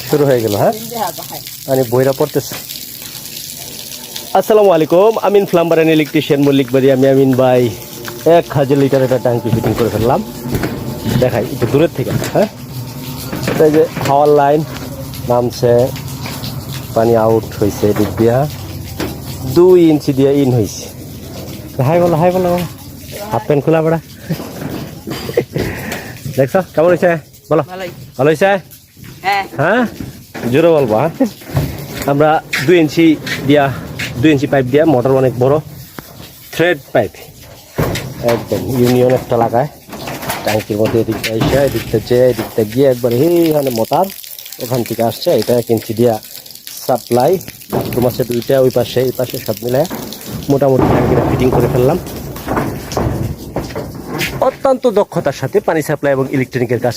শুরু হয়ে গেল। হ্যাঁ, আমি বইরা পড়তেছি। আসসালামু আলাইকুম, আমিন প্লাম্বার এন্ড ইলেকট্রিশিয়ান মল্লিক বাড়ি। আমি আমিন ভাই 1000 লিটার একটা ট্যাঙ্কি ফিটিং করে ফেললাম। দেখাই একটু দূরের থেকে। হ্যাঁ, এটা যে হাওয়ার লাইন নামছে, পানি আউট হয়েছে দিক দিয়া 2 ইঞ্চি দিয়ে ইন হয়েছে। হাই বলো, হাই বলো, হাফ প্যান্ট খোলা পড়া। দেখছ কেমন হয়েছে বলো? ভালো হয়েছে? হ্যাঁ, জোরে বলবো। হ্যাঁ, আমরা 2 ইঞ্চি দিয়া 2 ইঞ্চি পাইপ দিয়া, মোটর অনেক বড় থ্রেড পাইপ, একদম ইউনিয়ন একটা লাগায় ট্যাঙ্কির মধ্যে। এদিকটা এসে এদিকটা যেয়ে এদিকটা গিয়ে একবার এইখানে মোটর ওখান থেকে আসছে। এটা 1 ইঞ্চি দিয়া সাপ্লাই, বাথরুম আছে 2টা, ওই পাশে এই পাশে, সব মিলে মোটামুটি ট্যাঙ্কিটা ফিটিং করে ফেললাম। অত্যন্ত দক্ষতার সাথে পানি সাপ্লাই এবং ইলেকট্রনিকের কাজ